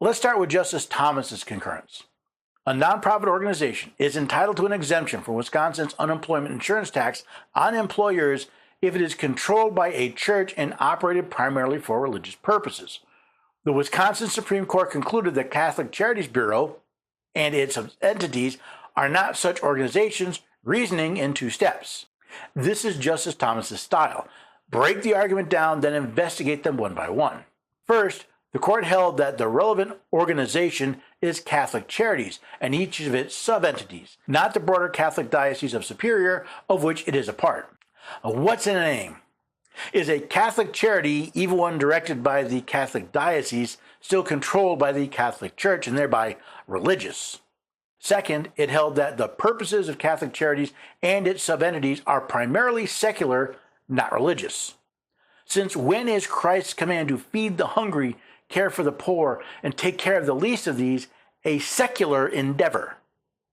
Let's start with Justice Thomas's concurrence. A nonprofit organization is entitled to an exemption from Wisconsin's unemployment insurance tax on employers if it is controlled by a church and operated primarily for religious purposes. The Wisconsin Supreme Court concluded that Catholic Charities Bureau and its entities are not such organizations, reasoning in two steps. This is Justice Thomas's style. Break the argument down, then investigate them one by one. First, the court held that the relevant organization is Catholic Charities and each of its sub-entities, not the broader Catholic Diocese of Superior, of which it is a part. What's in a name? Is a Catholic charity, even one directed by the Catholic Diocese, still controlled by the Catholic Church and thereby religious? Second, it held that the purposes of Catholic Charities and its sub-entities are primarily secular, not religious. Since when is Christ's command to feed the hungry, care for the poor, and take care of the least of these a secular endeavor?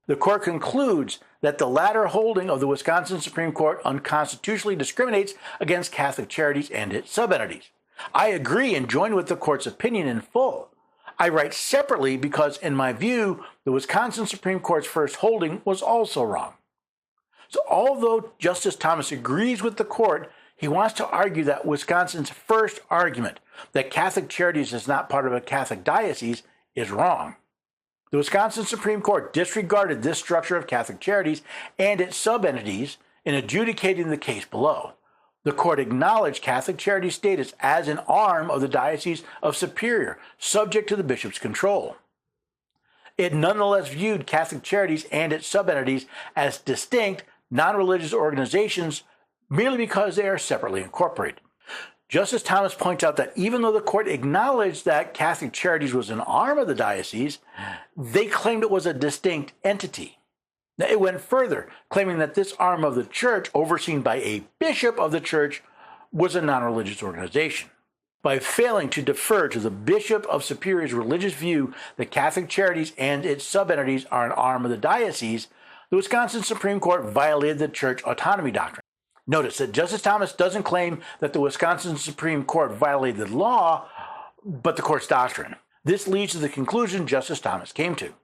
The court concludes that the latter holding of the Wisconsin Supreme Court unconstitutionally discriminates against Catholic Charities and its sub-entities. I agree and join with the court's opinion in full. I write separately because, in my view, the Wisconsin Supreme Court's first holding was also wrong. So although Justice Thomas agrees with the court, he wants to argue that Wisconsin's first argument, that Catholic Charities is not part of a Catholic diocese, is wrong. The Wisconsin Supreme Court disregarded this structure of Catholic Charities and its sub-entities in adjudicating the case below. The court acknowledged Catholic Charities' status as an arm of the Diocese of Superior, subject to the bishop's control. It nonetheless viewed Catholic Charities and its sub-entities as distinct, non-religious organizations merely because they are separately incorporated. Justice Thomas points out that even though the court acknowledged that Catholic Charities was an arm of the diocese, they claimed it was a distinct entity. Now, it went further, claiming that this arm of the church, overseen by a bishop of the church, was a non-religious organization. By failing to defer to the Bishop of Superior's religious view that Catholic Charities and its sub-entities are an arm of the diocese, the Wisconsin Supreme Court violated the church autonomy doctrine. Notice that Justice Thomas doesn't claim that the Wisconsin Supreme Court violated the law, but the court's doctrine. This leads to the conclusion Justice Thomas came to.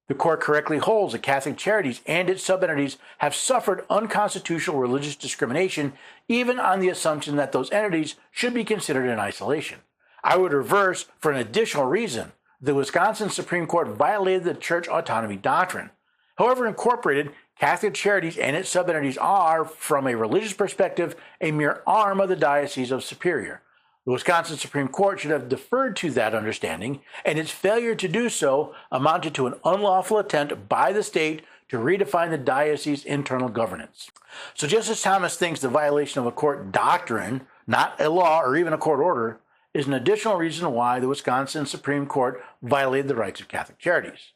The court correctly holds that Catholic Charities and its sub-entities have suffered unconstitutional religious discrimination, even on the assumption that those entities should be considered in isolation. I would reverse for an additional reason. The Wisconsin Supreme Court violated the church autonomy doctrine. However incorporated, Catholic Charities and its sub-entities are, from a religious perspective, a mere arm of the Diocese of Superior. The Wisconsin Supreme Court should have deferred to that understanding, and its failure to do so amounted to an unlawful attempt by the state to redefine the diocese's internal governance. So Justice Thomas thinks the violation of a court doctrine, not a law or even a court order, is an additional reason why the Wisconsin Supreme Court violated the rights of Catholic Charities.